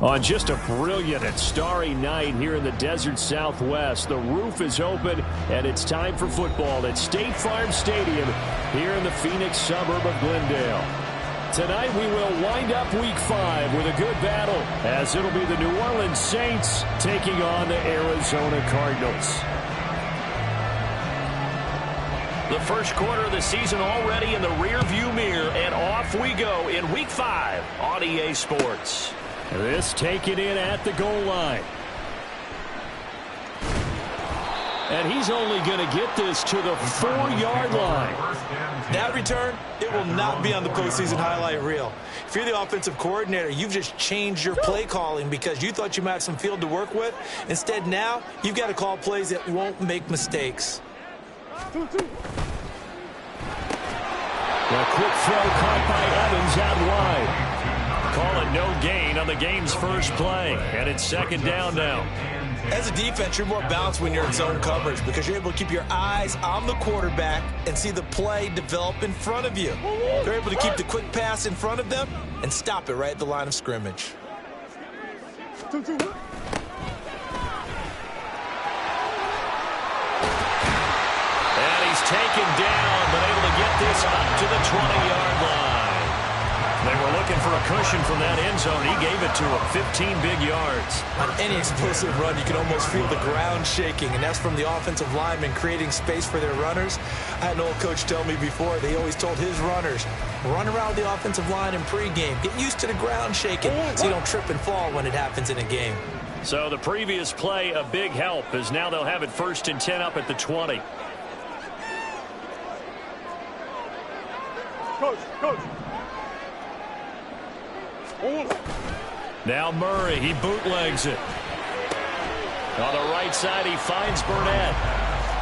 On just a brilliant and starry night here in the desert Southwest, the roof is open, and it's time for football at State Farm Stadium here in the Phoenix suburb of Glendale. Tonight we will wind up Week 5 with a good battle, as it'll be the New Orleans Saints taking on the Arizona Cardinals. The first quarter of the season already in the rearview mirror, and off we go in Week 5 on EA Sports. This taken in at the goal line. And he's only going to get this to the 4-yard line. That return, it will not be on the postseason highlight reel. If you're the offensive coordinator, you've just changed your play calling because you thought you might have some field to work with. Instead, now, you've got to call plays that won't make mistakes. A quick throw caught by Evans out wide. Call it no gain on the game's first play, and it's second down now. As a defense, you're more balanced when you're in zone coverage because you're able to keep your eyes on the quarterback and see the play develop in front of you. You're able to keep the quick pass in front of them and stop it right at the line of scrimmage. And he's taken down, but able to get this up to the 20-yard line. They were looking for a cushion from that end zone. He gave it to him, 15 big yards. On any explosive run, you can almost feel the ground shaking, and that's from the offensive linemen creating space for their runners. I had an old coach tell me before, they always told his runners, run around the offensive line in pregame. Get used to the ground shaking so you don't trip and fall when it happens in a game. So the previous play, a big help, as now they'll have it 1st and 10 up at the 20. Coach. Now Murray, he bootlegs it. On the right side, he finds Burnett.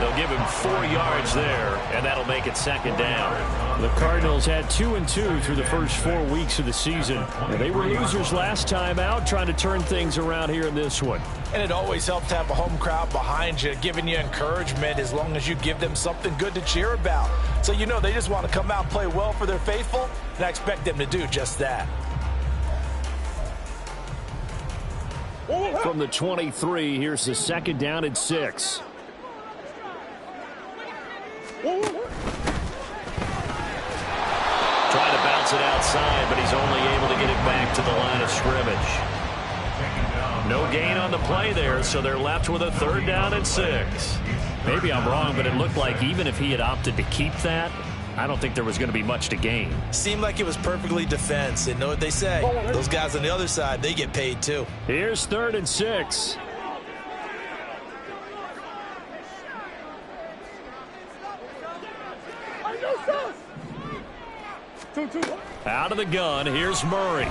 They'll give him 4 yards there, and that'll make it second down. The Cardinals had 2-2 through the first 4 weeks of the season. They were losers last time out, trying to turn things around here in this one. And it always helps to have a home crowd behind you, giving you encouragement as long as you give them something good to cheer about. So you know they just want to come out and play well for their faithful, and I expect them to do just that. From the 23, here's the second down and 6. Trying to bounce it outside, but he's only able to get it back to the line of scrimmage. No gain on the play there, so they're left with a 3rd down and 6. Maybe I'm wrong, but it looked like even if he had opted to keep that, I don't think there was going to be much to gain. Seemed like it was perfectly defense. And know what they say? Those guys on the other side, they get paid too. Here's 3rd and 6. Out of the gun, here's Murray.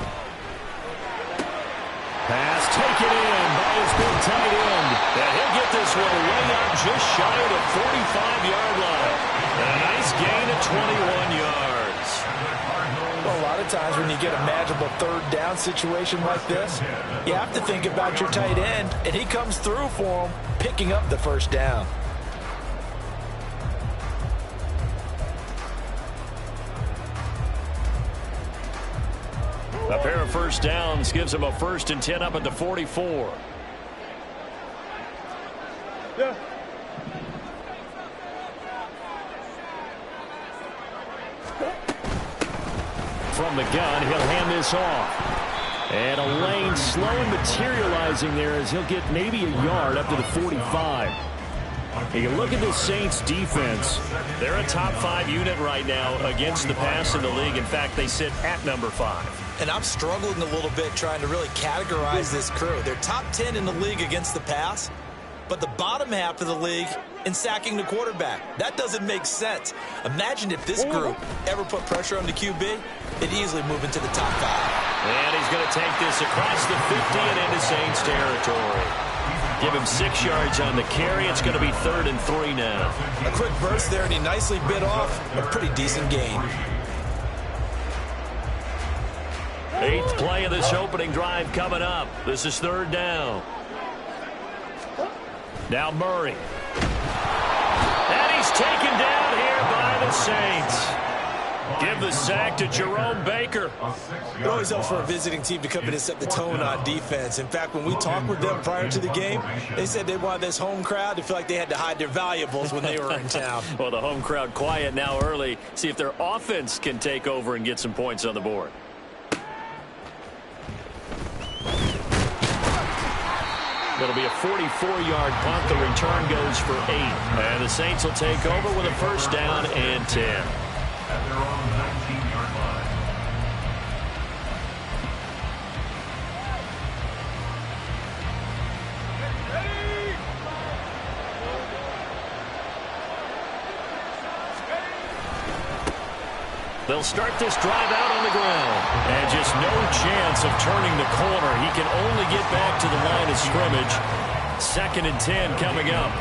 Pass taken in by his big tight end. And he'll get this one way up just shy of the 45-yard line. And a nice gain of 21 yards. Well, a lot of times when you get a manageable 3rd down situation like this, you have to think about your tight end, and he comes through for him, picking up the 1st down. A pair of 1st downs gives him a 1st and 10 up at the 44. Yeah. From the gun, he'll hand this off. And a lane slow materializing there as he'll get maybe a yard up to the 45. You look at the Saints defense. They're a top 5 unit right now against the pass in the league. In fact, they sit at number 5. And I'm struggling a little bit trying to really categorize this crew. They're top 10 in the league against the pass, but the bottom half of the league in sacking the quarterback. That doesn't make sense. Imagine if this group ever put pressure on the QB, it'd easily move into the top 5. And he's going to take this across the 50 and into Saints territory. Give him 6 yards on the carry. It's going to be 3rd and 3 now. A quick burst there, and he nicely bit off a pretty decent gain. 8th play of this opening drive coming up. This is 3rd down. Now Murray. And he's taken down here by the Saints. Give the sack to Jerome Baker. It always helps for a visiting team to come in and set the tone on defense. In fact, when we talked with them prior to the game, they said they wanted this home crowd to feel like they had to hide their valuables when they were in town. Well, the home crowd quiet now early. See if their offense can take over and get some points on the board. It'll be a 44-yard punt. The return goes for 8. And the Saints will take over with a first down and 10. At their own 19-yard line. They'll start this drive out on the ground. And just no chance of turning the corner. He can only get back to the line of scrimmage. 2nd and 10 coming up.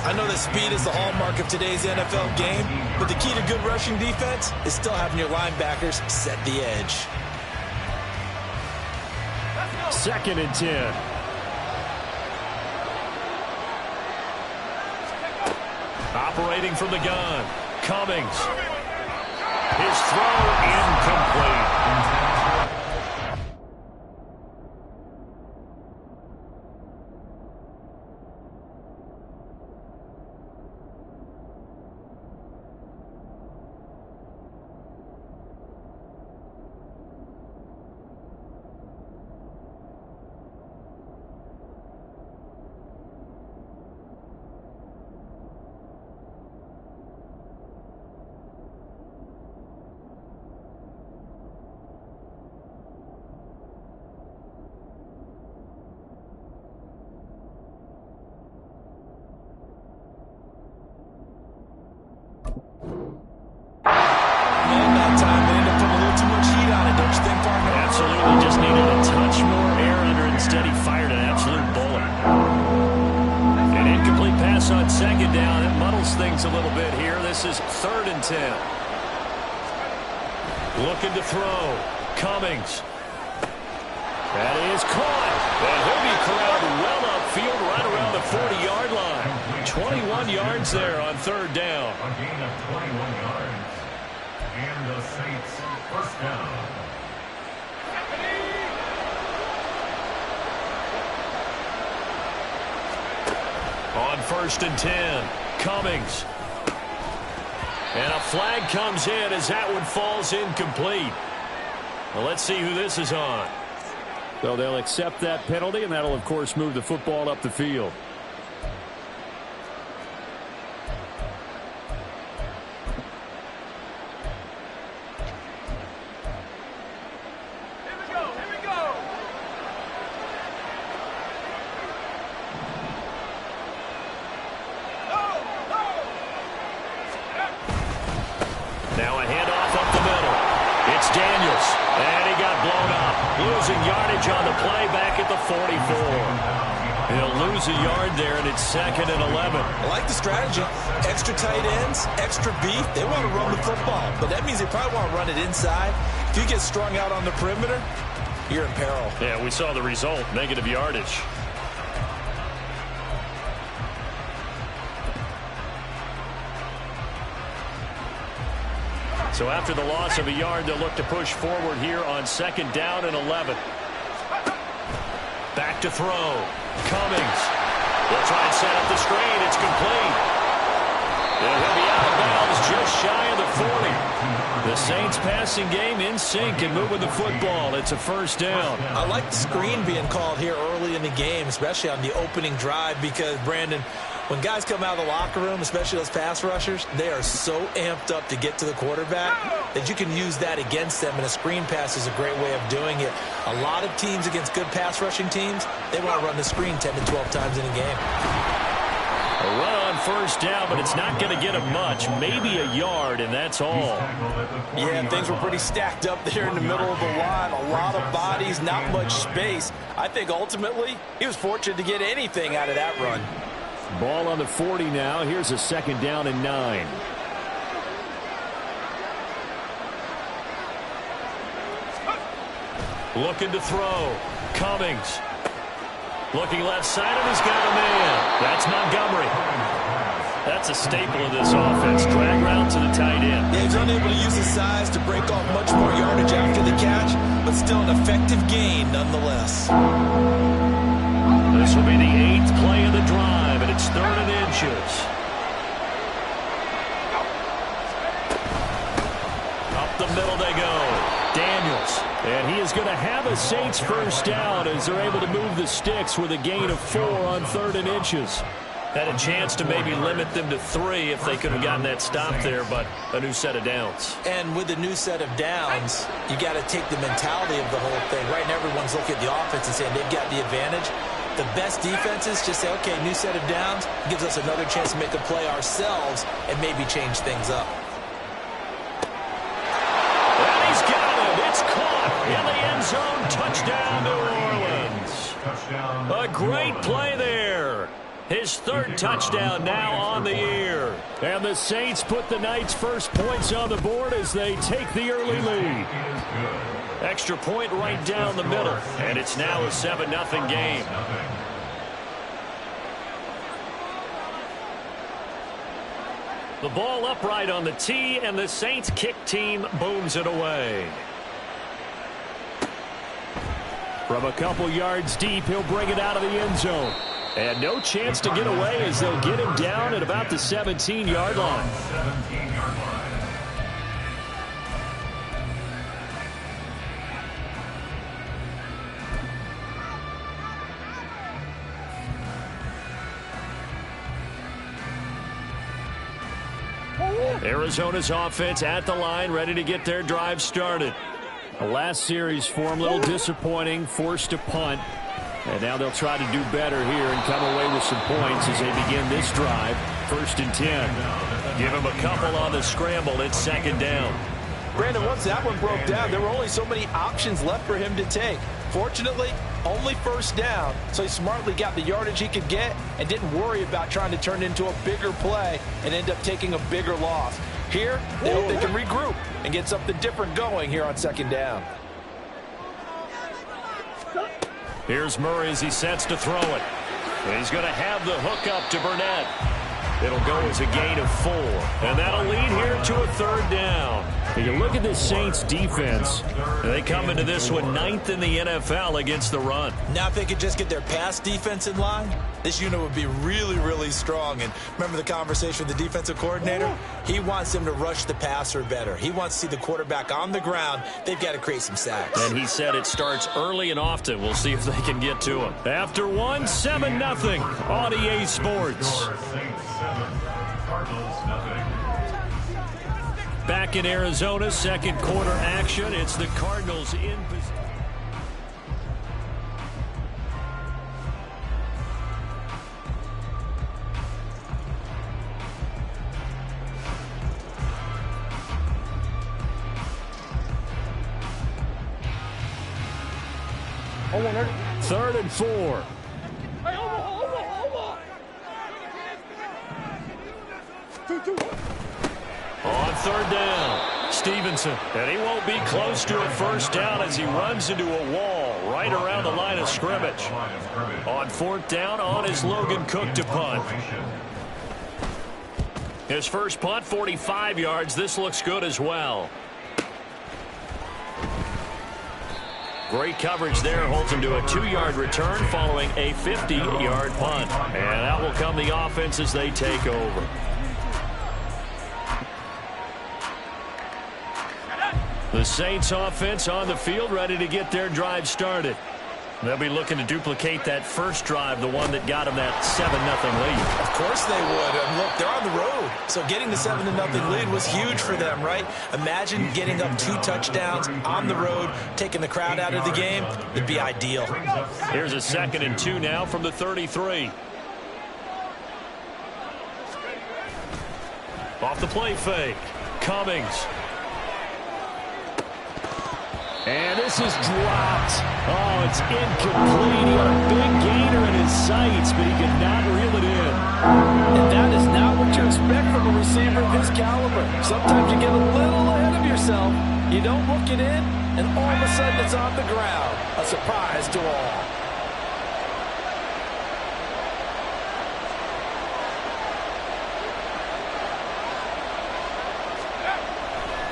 I know that speed is the hallmark of today's NFL game, but the key to good rushing defense is still having your linebackers set the edge. 2nd and 10. Operating from the gun. Cummings. His throw incomplete. Absolutely, just needed a touch more air under it. Instead, he fired an absolute bullet. An incomplete pass on 2nd down. It muddles things a little bit here. This is 3rd and 10. Looking to throw. Cummings. That is caught. And he'll be corralled well upfield right around the 40-yard line. 21 yards there on 3rd down. A gain of 21 yards. And the Saints first down. On 1st and 10, Cummings. And a flag comes in as that one falls incomplete. Well, let's see who this is on. So they'll accept that penalty, and that'll, of course, move the football up the field. Now a handoff up the middle. It's Daniels. And he got blown up. Losing yardage on the play back at the 44. He'll lose a yard there, and it's 2nd and 11. I like the strategy. Extra tight ends, extra beef. They want to run the football, but that means they probably want to run it inside. If you get strung out on the perimeter, you're in peril. Yeah, we saw the result, negative yardage. So after the loss of a yard, they'll look to push forward here on 2nd down and 11. Back to throw. Cummings. They'll try and set up the screen. It's complete. And he'll be out of bounds just shy of the 40. The Saints passing game in sync and moving the football. It's a first down. I like the screen being called here early in the game, especially on the opening drive, because, Brandon, when guys come out of the locker room, especially those pass rushers, they are so amped up to get to the quarterback that you can use that against them, and a screen pass is a great way of doing it. A lot of teams against good pass rushing teams, they want to run the screen 10 to 12 times in a game. A run on first down, but it's not going to get him much. Maybe a yard, and that's all. Yeah, things were pretty stacked up there in the middle of the line. A lot of bodies, not much space. I think ultimately he was fortunate to get anything out of that run. Ball on the 40 now. Here's a 2nd down and 9. Looking to throw. Cummings. Looking left side, and he's got a man. That's Montgomery. That's a staple of this offense. Drag route to the tight end. Yeah, he's unable to use his size to break off much more yardage after the catch, but still an effective gain nonetheless. This will be the 8th play of the drive, and it's 3rd and inches. Up the middle they go. Daniels. And he is going to have a Saints first down as they're able to move the sticks with a gain of 4 on 3rd and inches. Had a chance to maybe limit them to 3 if they could have gotten that stop there, but a new set of downs. And with the new set of downs, you got to take the mentality of the whole thing. Right now, everyone's looking at the offense and saying they've got the advantage. The best defenses just say, okay, new set of downs gives us another chance to make a play ourselves and maybe change things up. And he's got it. It's caught in the end zone. Touchdown, New Orleans. A great play there. His 3rd touchdown now on the year. And the Saints put the Knights' first points on the board as they take the early lead. Extra point right down the middle. And it's now a 7-0 game. The ball upright on the tee, and the Saints kick team booms it away. From a couple yards deep, he'll bring it out of the end zone. And no chance to get away as they'll get him down at about the 17-yard line. Arizona's offense at the line, ready to get their drive started. The last series for them, a little disappointing, forced to punt. And now they'll try to do better here and come away with some points as they begin this drive. 1st and 10. Give him a couple on the scramble. It's 2nd down. Brandon, once that one broke down, there were only so many options left for him to take. Fortunately, only 1st down, so he smartly got the yardage he could get and didn't worry about trying to turn it into a bigger play and end up taking a bigger loss. Here, they hope they can regroup and get something different going here on 2nd down. Here's Murray as he sets to throw it. And he's going to have the hook up to Burnett. It'll go as a gain of 4. And that'll lead here to a 3rd down. And you look at this Saints defense. They come into this one 9th in the NFL against the run. Now if they could just get their pass defense in line, this unit would be really, really strong. And remember the conversation with the defensive coordinator? He wants them to rush the passer better. He wants to see the quarterback on the ground. They've got to create some sacks. And he said it starts early and often. We'll see if they can get to him. After one, 7-0 on EA Sports. Back in Arizona, 2nd quarter action. It's the Cardinals in position. Third and 4. On 3rd down, Stevenson. And he won't be close to a 1st down as he runs into a wall right around the line of scrimmage. On 4th down, on is Logan Cook to punt. His first punt, 45 yards. This looks good as well. Great coverage there, holds him to a 2-yard return following a 50-yard punt. And that will come the offense as they take over. The Saints offense on the field, ready to get their drive started. They'll be looking to duplicate that first drive, the one that got them that 7-0 lead. Of course they would. And look, they're on the road. So getting the 7-0 lead was huge for them, right? Imagine getting up 2 touchdowns on the road, taking the crowd out of the game. It'd be ideal. Here's a 2nd and 2 now from the 33. Off the play fake. Cummings. And this is dropped. Oh, it's incomplete. He had a big gainer in his sights, but he could not reel it in. And that is not what you expect from a receiver of his caliber. Sometimes you get a little ahead of yourself. You don't look it in, and all of a sudden it's on the ground. A surprise to all.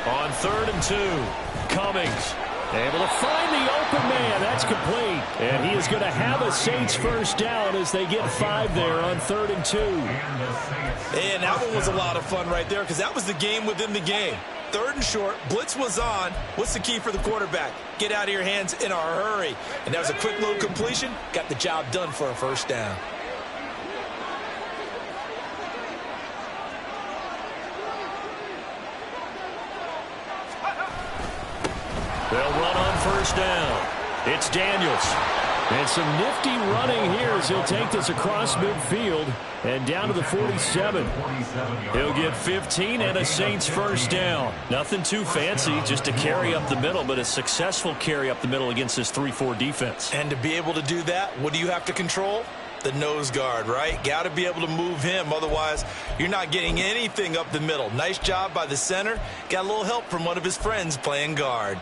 On 3rd and 2, Cummings. Able to find the open man. That's complete. And he is going to have a Saints first down as they get 5 there on 3rd and 2. And that one was a lot of fun right there because that was the game within the game. 3rd and short, blitz was on. What's the key for the quarterback? Get out of your hands in a hurry. And that was a quick little completion. Got the job done for a first down. They'll run on first down. It's Daniels. And some nifty running here as he'll take this across midfield and down to the 47. He'll get 15 and a Saints first down. Nothing too fancy, just a carry up the middle, but a successful carry up the middle against this 3-4 defense. And to be able to do that, what do you have to control? The nose guard, right? Got to be able to move him. Otherwise, you're not getting anything up the middle. Nice job by the center. Got a little help from one of his friends playing guard.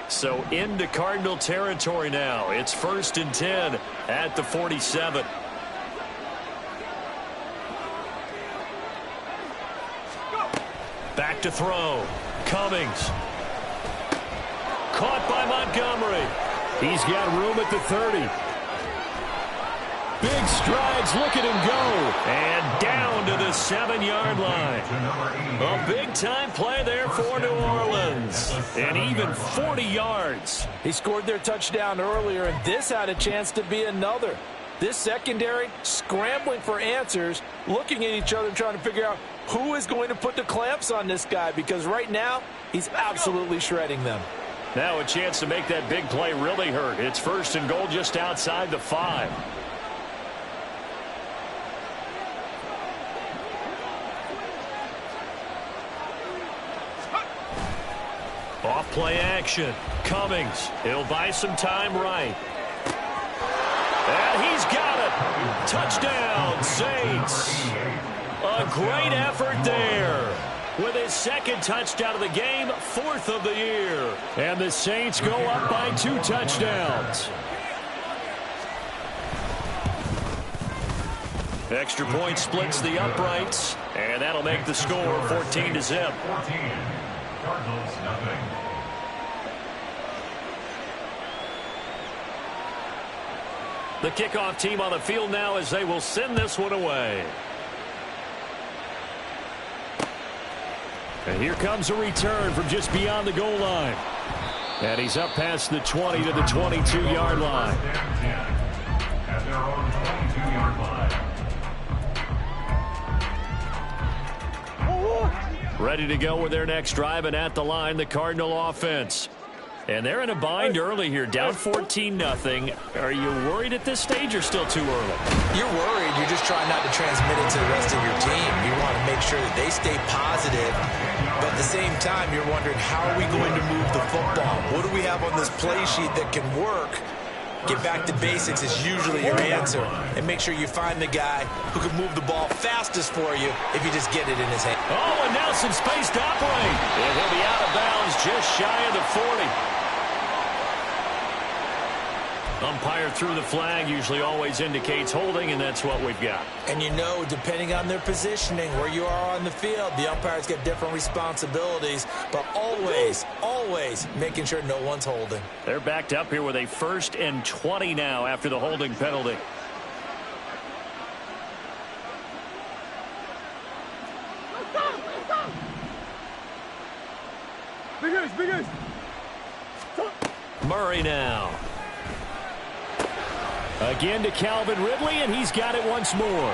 So into Cardinal territory now. It's 1st and 10 at the 47. Back to throw. Cummings. Caught by Montgomery. He's got room at the 30. Big strides, look at him go. And down to the 7-yard line. A big-time play there for New Orleans. And even 40 yards. He scored their touchdown earlier, and this had a chance to be another. This secondary scrambling for answers, looking at each other, trying to figure out who is going to put the clamps on this guy, because right now he's absolutely shredding them. Now a chance to make that big play really hurt. It's 1st and goal just outside the 5. Off play action. Cummings. He'll buy some time right. And he's got it. Touchdown, Saints. A great effort there. With his 2nd touchdown of the game, 4th of the year. And the Saints go up by 2 touchdowns. Extra point splits the uprights. And that'll make the score 14-0. Cardinals, nothing. The kickoff team on the field now as they will send this one away. And here comes a return from just beyond the goal line. And he's up past the 20 to the 22-yard line. At their own 22-yard line. Ready to go with their next drive, and at the line, the Cardinal offense. And they're in a bind early here, down 14-0. Are you worried at this stage or still too early? You're worried. You're just trying not to transmit it to the rest of your team. You want to make sure that they stay positive. But at the same time, you're wondering, how are we going to move the football? What do we have on this play sheet that can work? Get back to basics is usually your answer. And make sure you find the guy who can move the ball fastest for you if you just get it in his hand. Oh, and now some space to operate. And he'll be out of bounds just shy of the 40. Umpire threw the flag, usually always indicates holding, and that's what we've got. And you know, depending on their positioning, where you are on the field, the umpires get different responsibilities, but always, always making sure no one's holding. They're backed up here with a 1st and 20 now after the holding penalty. Murray now. Again to Calvin Ridley, and he's got it once more.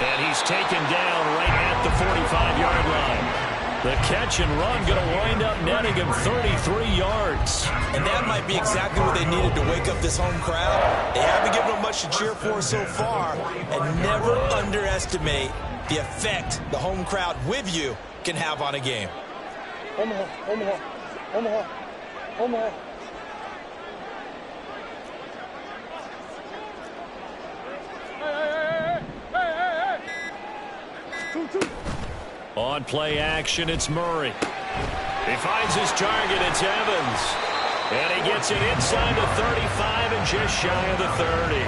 And he's taken down right at the 45-yard line. The catch and run going to wind up netting him 33 yards. And that might be exactly what they needed to wake up this home crowd. They haven't given them much to cheer for so far. And never underestimate the effect the home crowd with you can have on a game. Omaha, Omaha, Omaha, Omaha. On play action, it's Murray. He finds his target, it's Evans. And he gets it inside the 35 and just shy of the 30.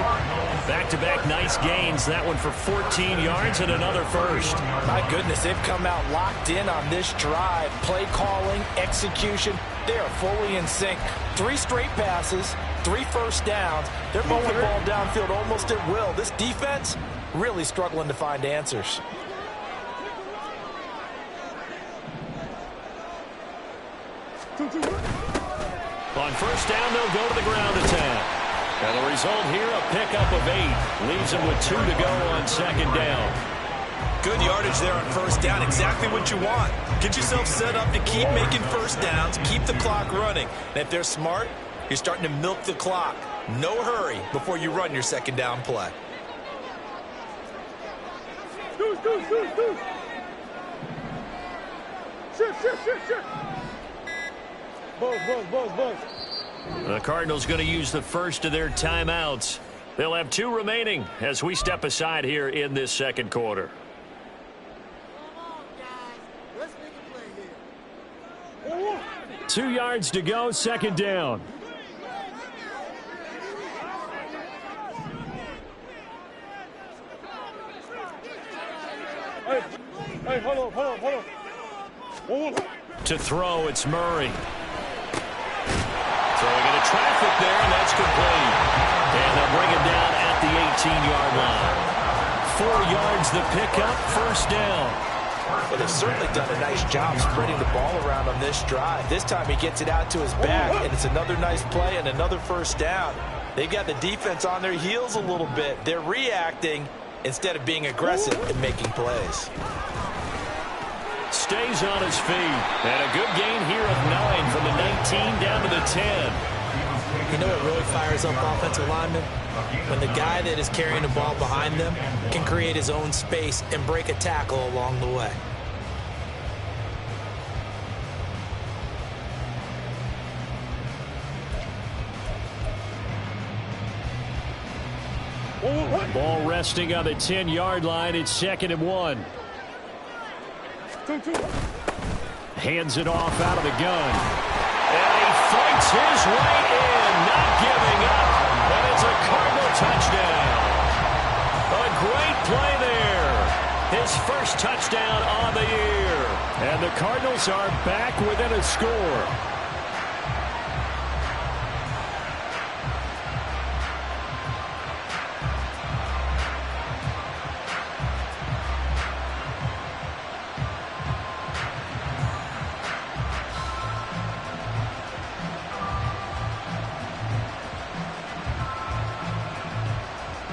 Back-to-back nice gains. That one for 14 yards and another first. My goodness, they've come out locked in on this drive. Play calling, execution, they are fully in sync. 3 straight passes, 3 first downs. They're moving the ball downfield almost at will. This defense really struggling to find answers. On first down, they'll go to the ground attack. And the result here, a pickup of 8. Leaves them with 2 to go on second down. Good yardage there on first down. Exactly what you want. Get yourself set up to keep making first downs, keep the clock running. And if they're smart, you're starting to milk the clock. No hurry before you run your second down play. Shift. Buzz. The Cardinals going to use the first of their timeouts. They'll have 2 remaining as we step aside here in this second quarter. Come on, guys. Let's make a play here. 2 yards to go, second down. Hey, hold on. To throw, it's Murray. Throwing into traffic there, and that's complete. And they'll bring it down at the 18-yard line. 4 yards the pickup, first down. Well, they've certainly done a nice job spreading the ball around on this drive. This time he gets it out to his back, and it's another nice play and another first down. They've got the defense on their heels a little bit. They're reacting instead of being aggressive and making plays. Stays on his feet. And a good gain here of 9 from the 19 down to the 10. You know what really fires up offensive linemen? When the guy that is carrying the ball behind them can create his own space and break a tackle along the way. Ball resting on the 10-yard line. It's 2nd and 1. Hands it off out of the gun. And he fights his way in, not giving up. And it's a Cardinal touchdown. A great play there. His first touchdown on the year. And the Cardinals are back within a score.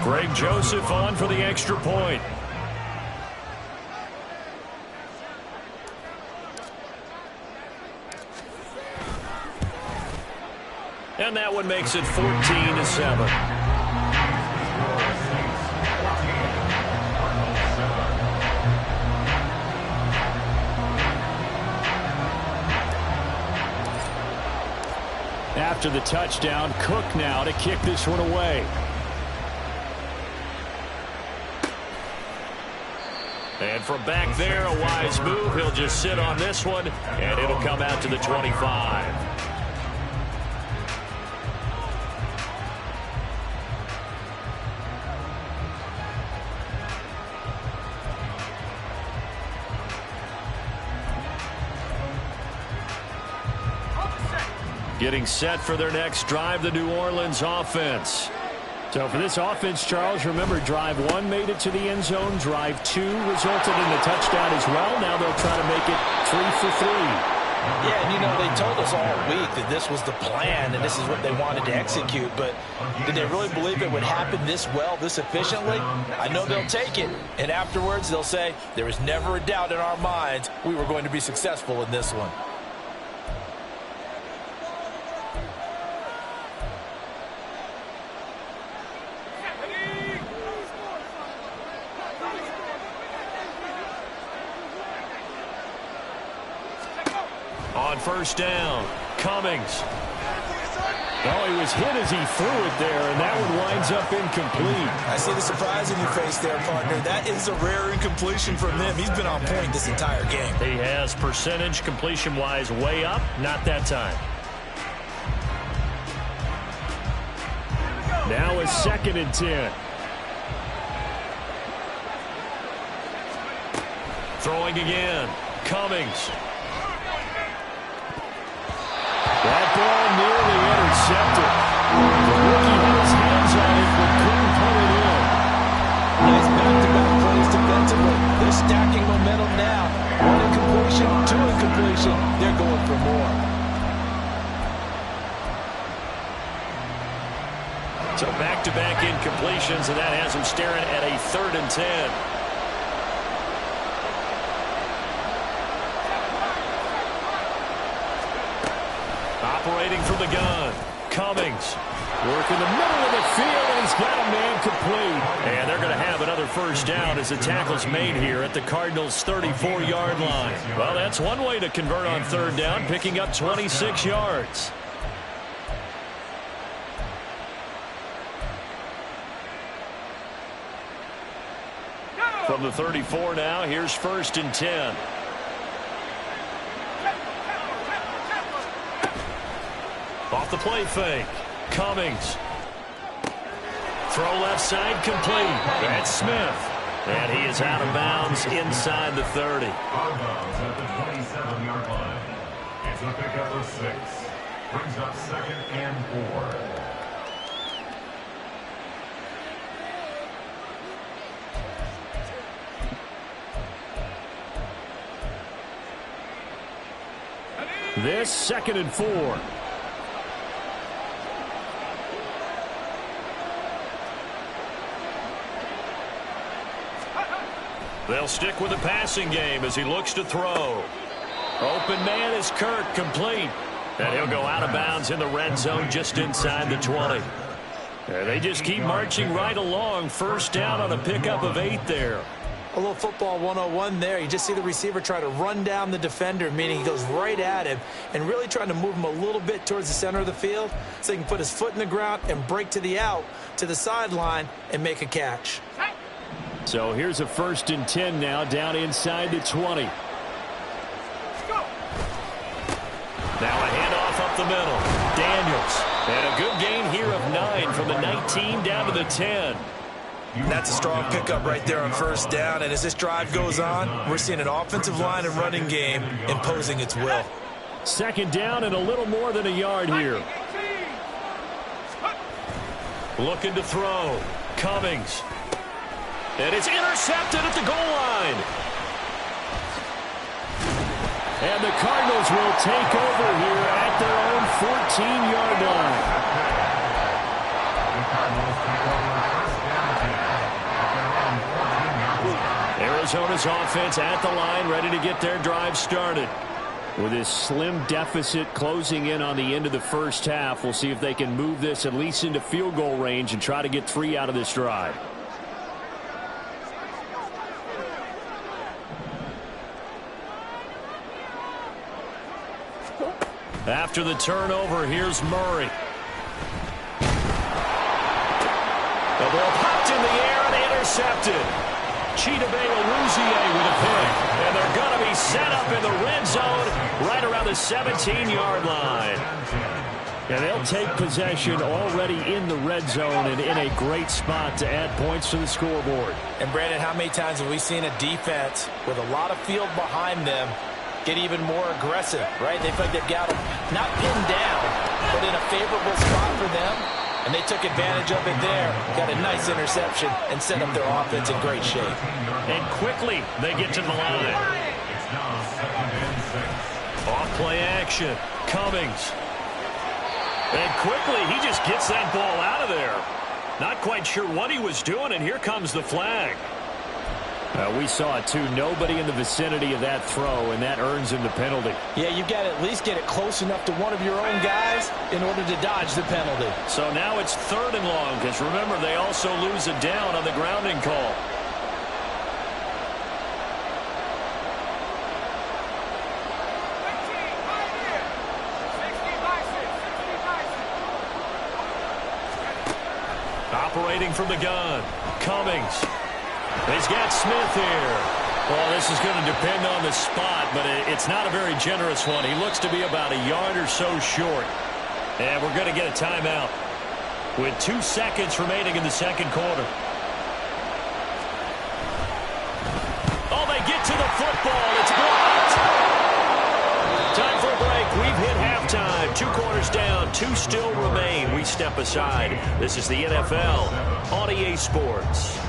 Greg Joseph on for the extra point. And that one makes it 14-7. After the touchdown, Cook now to kick this one away. And from back there, a wise move. He'll just sit on this one, and it'll come out to the 25. Getting set for their next drive, the New Orleans offense. So for this offense, Charles, remember, drive 1 made it to the end zone. Drive 2 resulted in a touchdown as well. Now they'll try to make it 3 for 3. Yeah, and you know, they told us all week that this was the plan and this is what they wanted to execute, but did they really believe it would happen this well, this efficiently? I know they'll take it, and afterwards they'll say, there was never a doubt in our minds we were going to be successful in this one. On first down, Cummings. Oh, he was hit as he threw it there, and that one winds up incomplete. I see the surprise in your face there, partner. That is a rare incompletion from him. He's been on point this entire game. He has percentage completion-wise way up. Not that time. Now a 2nd and 10. Throwing again. Cummings. That ball nearly intercepted. The rookie had his hands on it, but couldn't pull it in. Nice back-to-back plays defensively. They're stacking momentum now. 1 incompletion, 2 incompletion. They're going for more. So back-to-back incompletions, and that has him staring at a 3rd and 10. Operating from the gun. Cummings. Work in the middle of the field, and he's got a man complete. And they're going to have another first down as the tackle's made here at the Cardinals' 34-yard line. Well, that's one way to convert on 3rd down, picking up 26 yards. From the 34 now, here's 1st and 10. Off the play fake. Cummings. Throw left side complete. That's Smith. And he is out of bounds inside the 30. Out of bounds at the 27-yard line. It's a pickup of 6. Brings up 2nd and 4. This 2nd and 4. They'll stick with the passing game as he looks to throw. Open man is Kirk, complete. And he'll go out of bounds in the red zone just inside the 20. And they just keep marching right along. First down on a pickup of 8 there. A little football 101 there. You just see the receiver try to run down the defender, meaning he goes right at him and really trying to move him a little bit towards the center of the field so he can put his foot in the ground and break to the out, to the sideline, and make a catch. So here's a 1st and 10 now down inside the 20. Now a handoff up the middle. Daniels. And a good gain here of 9 from the 19 down to the 10. That's a strong pickup right there on 1st down. And as this drive goes on, we're seeing an offensive line and running game imposing its will. 2nd down and a little more than a yard here. Looking to throw. Cummings. And it's intercepted at the goal line. And the Cardinals will take over here at their own 14-yard line. The Cardinals take over 1st down at their own 14-yard line. Arizona's offense at the line, ready to get their drive started. With this slim deficit closing in on the end of the first half, we'll see if they can move this at least into field goal range and try to get 3 out of this drive. After the turnover, here's Murray. The ball popped in the air and intercepted. Chidobe Awuzie with a pick. And they're going to be set up in the red zone right around the 17-yard line. And they'll take possession already in the red zone and in a great spot to add points to the scoreboard. And, Brandon, how many times have we seen a defense with a lot of field behind them get even more aggressive, right? They feel like they've got them not pinned down, but in a favorable spot for them, and they took advantage of it there, got a nice interception, and set up their offense in great shape. And quickly, they get to the line. It's now 2nd and 6. Off play action, Cummings. And quickly, he just gets that ball out of there. Not quite sure what he was doing, and here comes the flag. We saw it too. Nobody in the vicinity of that throw, and that earns him the penalty. Yeah, you've got to at least get it close enough to one of your own guys in order to dodge the penalty. So now it's 3rd and long, because remember, they also lose a down on the grounding call. Operating from the gun, Cummings. He's got Smith here. Well, this is going to depend on the spot, but it's not a very generous one. He looks to be about a yard or so short. And we're going to get a timeout. with 2 seconds remaining in the second quarter. Oh, they get to the football. It's blocked. Time for a break. We've hit halftime. 2 quarters down. 2 still remain. We step aside. This is the NFL on EA Sports.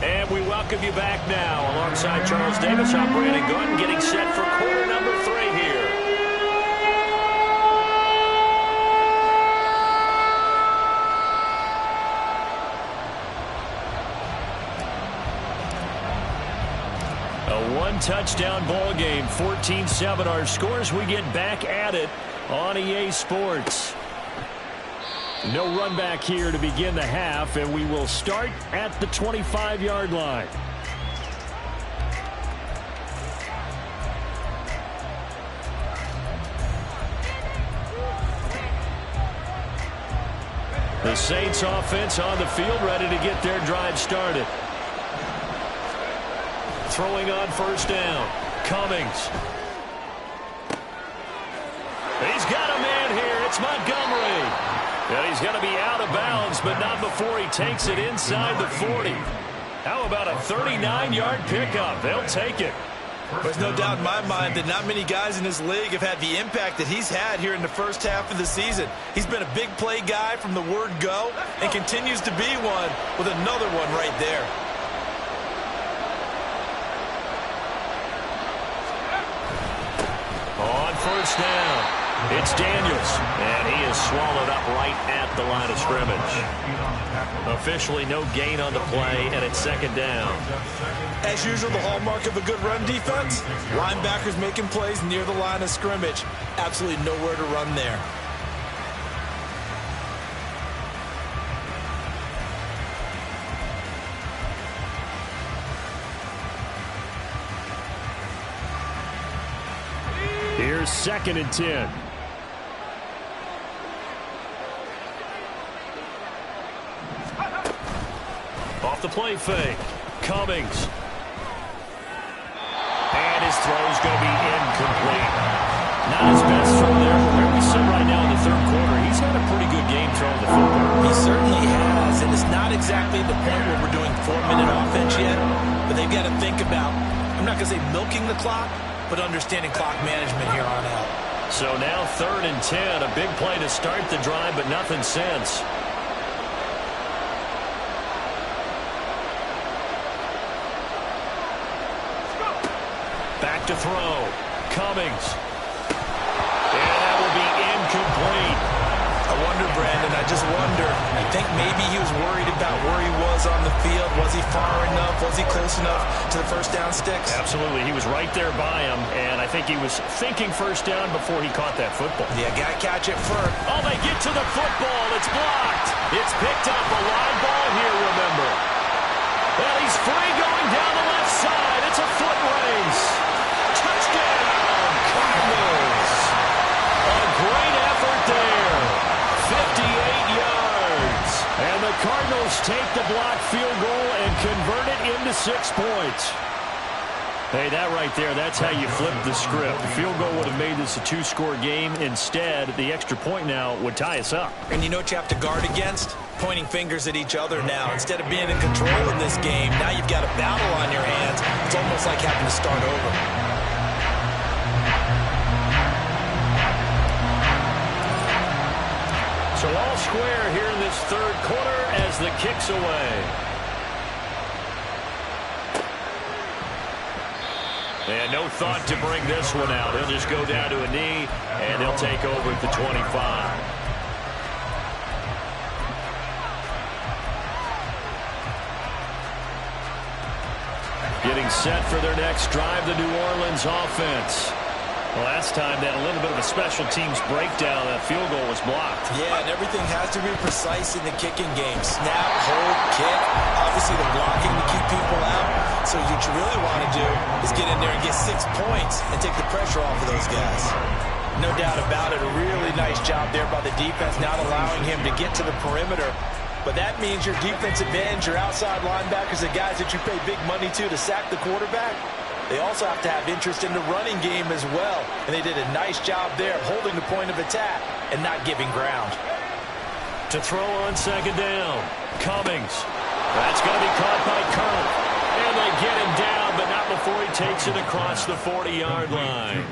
And we welcome you back now. Alongside Charles Davis, I'm Brandon Gaudin, getting set for quarter number 3 here. A 1-touchdown ball game, 14-7 our scores. We get back at it on EA Sports. No run back here to begin the half, and we will start at the 25-yard line. The Saints offense on the field, ready to get their drive started. Throwing on first down. Cummings. He's got a man here. It's Montgomery. And he's going to be out of bounds, but not before he takes it inside the 40. How about a 39-yard pickup? They'll take it. There's no doubt in my mind that not many guys in this league have had the impact that he's had here in the first half of the season. He's been a big play guy from the word go and continues to be one with another one right there. On first down. It's Daniels, and he is swallowed up right at the line of scrimmage. Officially no gain on the play, and it's second down. As usual, the hallmark of a good run defense, linebackers making plays near the line of scrimmage. Absolutely nowhere to run there. Here's 2nd and 10. Off the play fake. Cummings. And his throw's going to be incomplete. Not his best throw there, but where we sit right now in the third quarter, he's had a pretty good game throwing the football. He certainly has, and it's not exactly the point where we're doing 4-minute offense yet, but they've got to think about, I'm not going to say milking the clock, but understanding clock management here on out. So now 3rd and 10, a big play to start the drive, but nothing since. Back to throw. Cummings. And that will be incomplete. I wonder, Brandon, I just wonder. I think maybe he was worried about where he was on the field. Was he far enough? Was he close enough to the first down sticks? Absolutely. He was right there by him, and I think he was thinking first down before he caught that football. Yeah, got to catch it first. Oh, they get to the football. It's blocked. It's picked up. A live ball here, remember. Well, he's free going down the left side. It's a foot race. Touchdown, Cardinals. A great effort there. 58 yards. And the Cardinals take the blocked field goal and convert it into 6 points. Hey, that right there, that's how you flip the script. The field goal would have made this a 2-score game. Instead, the extra point now would tie us up. And you know what you have to guard against? Pointing fingers at each other now. Instead of being in control in this game, now you've got a battle on your hands. It's almost like having to start over. So all square here in this third quarter as the kick's away. And no thought to bring this one out. He'll just go down to a knee, and he'll take over at the 25. Getting set for their next drive, the New Orleans offense. Well, last time they had a little bit of a special teams breakdown. That field goal was blocked. Yeah, and everything has to be precise in the kicking game. Snap, hold, kick. Obviously, the blocking to keep people out. So what you really want to do is get in there and get 6 points and take the pressure off of those guys. No doubt about it. A really nice job there by the defense, not allowing him to get to the perimeter. But that means your defensive ends, your outside linebackers, the guys that you pay big money to sack the quarterback, they also have to have interest in the running game as well. And they did a nice job there of holding the point of attack and not giving ground. To throw on second down, Cummings. That's going to be caught by Kirk. And they get him down, but not before he takes it across the 40-yard line.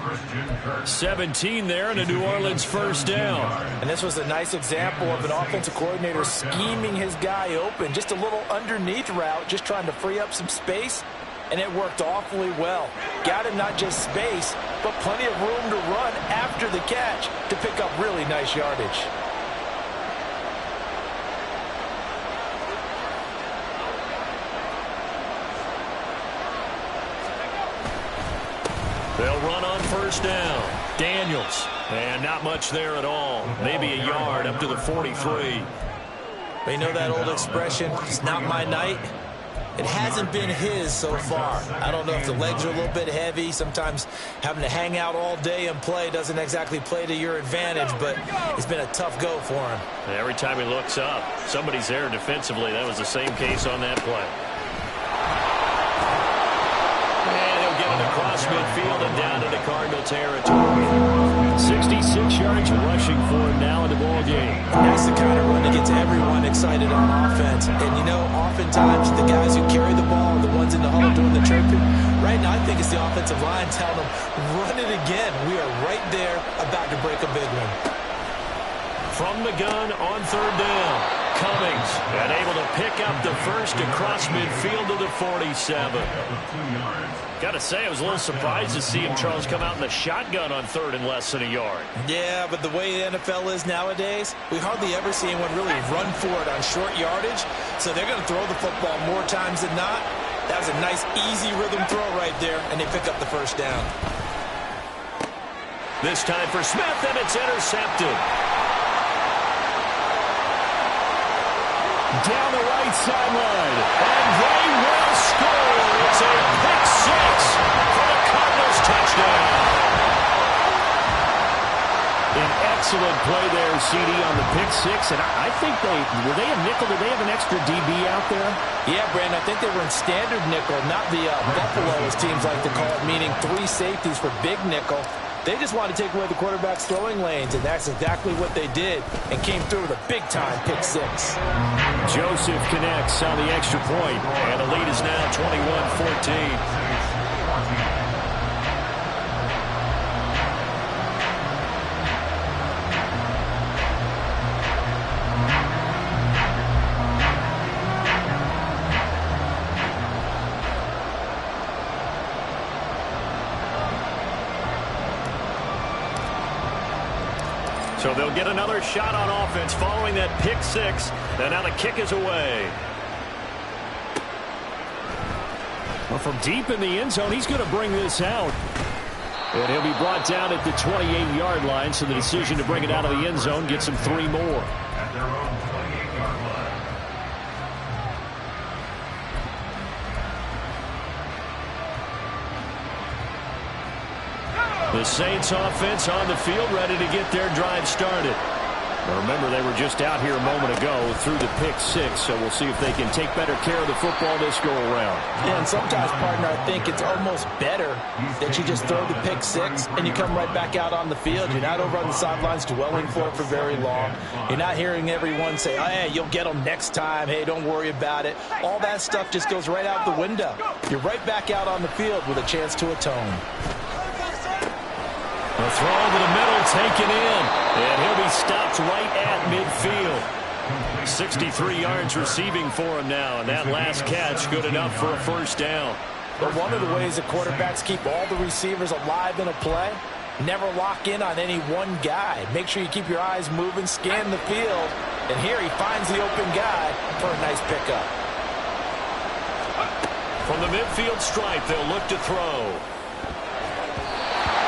17 there and a New Orleans first down. And this was a nice example of an offensive coordinator scheming his guy open. Just a little underneath route, just trying to free up some space. And it worked awfully well. Got him not just space, but plenty of room to run after the catch to pick up really nice yardage. They'll run on first down. Daniels. And not much there at all. Maybe a yard up to the 43. But you know that old expression, it's not my night? It hasn't been his so far. I don't know if the legs are a little bit heavy. Sometimes having to hang out all day and play doesn't exactly play to your advantage, but it's been a tough go for him. Every time he looks up, somebody's there defensively. That was the same case on that play. And he'll get it across midfield and down into Cardinal territory. 66 yards rushing for him now in the ball game. That's the kind of run that gets everyone excited on offense. And, you know, oftentimes the guys who carry the ball are the ones in the huddle doing the chirping. Right now, I think it's the offensive line telling them, run it again. We are right there about to break a big one. From the gun on third down, Cummings and able to pick up the first across midfield to the 47. Got to say, I was a little surprised to see him, Charles, come out in the shotgun on third and less than a yard. Yeah, but the way the NFL is nowadays, we hardly ever see anyone really run for it on short yardage. So they're going to throw the football more times than not. That was a nice, easy rhythm throw right there, and they pick up the first down. This time for Smith, and it's intercepted. Down the right sideline, and they will score. It's a pick six for the Cardinals touchdown. An excellent play there, CD, on the pick six, and I think were they a nickel? Did they have an extra DB out there? Yeah, Brandon, I think they were in standard nickel, not the Buffalo, as teams like to call it, meaning 3 safeties for big nickel. They just wanted to take away the quarterback's throwing lanes, and that's exactly what they did, and came through with a big-time pick six. Joseph connects on the extra point, and the lead is now 21-14. So they'll get another shot on offense following that pick six. And now the kick is away. Well, from deep in the end zone, he's going to bring this out. And he'll be brought down at the 28-yard line. So the decision to bring it out of the end zone gets him 3 more. At their own 28-yard line. The Saints offense on the field, ready to get their drive started. Now remember, they were just out here a moment ago through the pick six, so we'll see if they can take better care of the football this go-around. Yeah, and sometimes, partner, I think it's almost better that you just throw the pick six and you come right back out on the field. You're not over on the sidelines dwelling for it for very long. You're not hearing everyone say, oh, hey, you'll get them next time. Hey, don't worry about it. All that stuff just goes right out the window. You're right back out on the field with a chance to atone. The throw to the middle, taken in, and he'll be stopped right at midfield. 63 yards receiving for him now, and that last catch good enough for a first down. But one of the ways the quarterbacks keep all the receivers alive in a play, never lock in on any one guy. Make sure you keep your eyes moving, scan the field, and here he finds the open guy for a nice pickup. From the midfield stripe, they'll look to throw.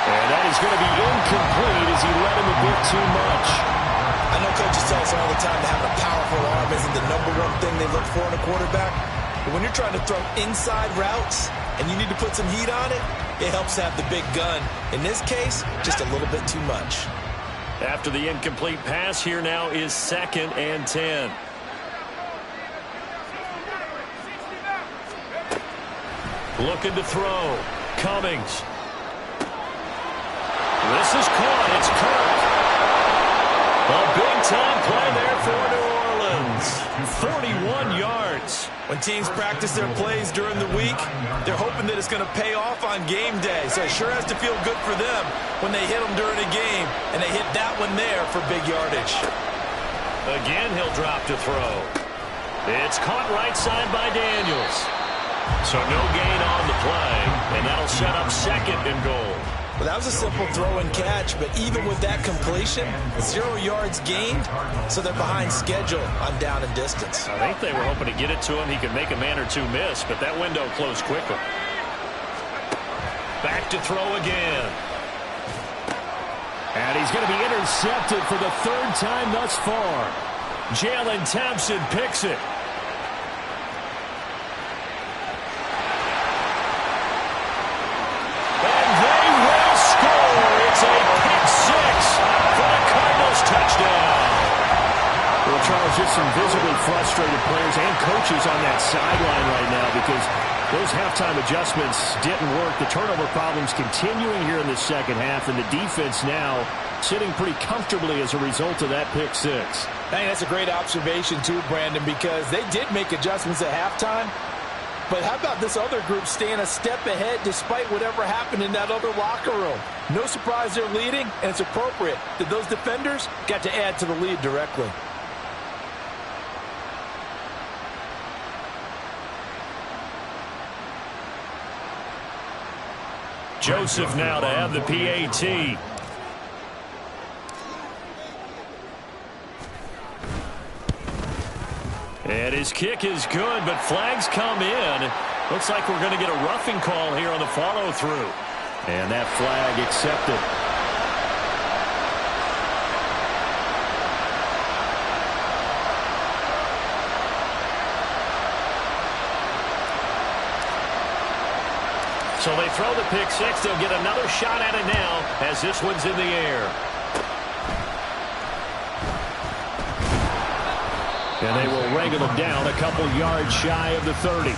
And that is is going to be incomplete as he led him a bit too much. I know coaches tell us all the time that having a powerful arm isn't the #1 thing they look for in a quarterback. But when you're trying to throw inside routes and you need to put some heat on it, it helps have the big gun. In this case, just a little bit too much. After the incomplete pass, here now is 2nd and 10. Looking to throw. Cummings. This is caught. It's Kirk. A big-time play there for New Orleans. 41 yards. When teams practice their plays during the week, they're hoping that it's going to pay off on game day. So it sure has to feel good for them when they hit them during a game, and they hit that one there for big yardage. Again, he'll drop to throw. It's caught right side by Daniels. So no gain on the play, and that'll set up 2nd and goal. Well, that was a simple throw and catch, but even with that completion, 0 yards gained, so they're behind schedule on down and distance. I think they were hoping to get it to him. He could make a man or two miss, but that window closed quickly. Back to throw again. And he's going to be intercepted for the 3rd time thus far. Jalen Thompson picks it. It's a pick 6 for the Cardinals touchdown. Well, Charles, just some visibly frustrated players and coaches on that sideline right now because those halftime adjustments didn't work. The turnover problems continuing here in the second half, and the defense now sitting pretty comfortably as a result of that pick 6. I think that's a great observation too, Brandon, because they did make adjustments at halftime. But how about this other group staying a step ahead despite whatever happened in that other locker room? No surprise they're leading, and it's appropriate that those defenders got to add to the lead directly. Joseph now to have the PAT. And his kick is good, but flags come in. Looks like we're going to get a roughing call here on the follow-through. And that flag accepted. So they throw the pick 6. They'll get another shot at it now as this one's in the air. And they will wrangle them down a couple yards shy of the 30.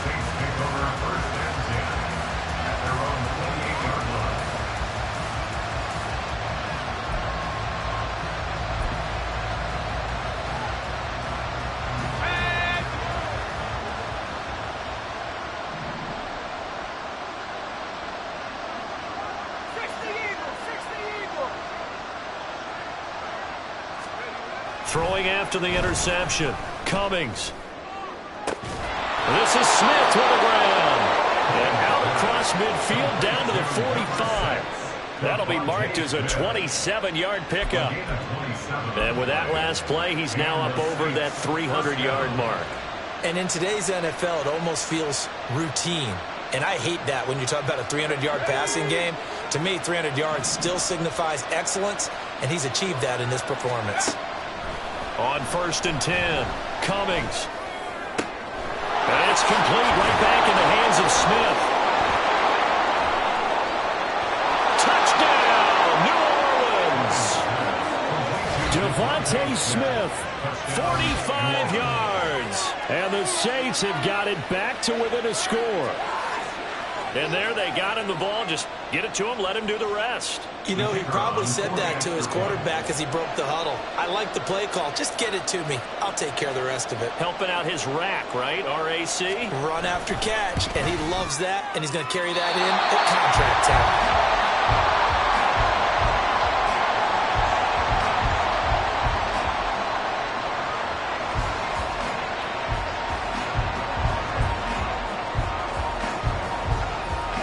Throwing after the interception. Cummings. This is Smith to the ground. And out across midfield down to the 45. That'll be marked as a 27-yard pickup. And with that last play, he's now up over that 300-yard mark. And in today's NFL, it almost feels routine. And I hate that when you talk about a 300-yard passing game. To me, 300 yards still signifies excellence, and he's achieved that in this performance. On 1st and 10, Cummings. And it's complete right back in the hands of Smith. Touchdown, New Orleans. Devontae Smith, 45 yards. And the Saints have got it back to within a score. And there they got him the ball. Just get it to him, let him do the rest. You know, he probably said that to his quarterback as he broke the huddle. I like the play call. Just get it to me. I'll take care of the rest of it. Helping out his rack, right? RAC? Run after catch. And he loves that, and he's going to carry that in at contract time.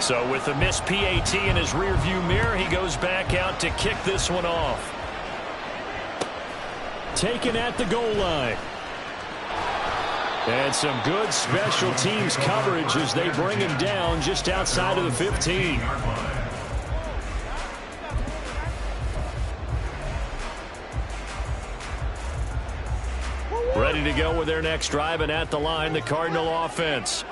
So with the missed PAT in his rearview mirror, he goes back out to kick this one off. Taken at the goal line. And some good special teams coverage as they bring him down just outside of the 15. Ready to go with their next drive, and at the line, the Cardinal offense.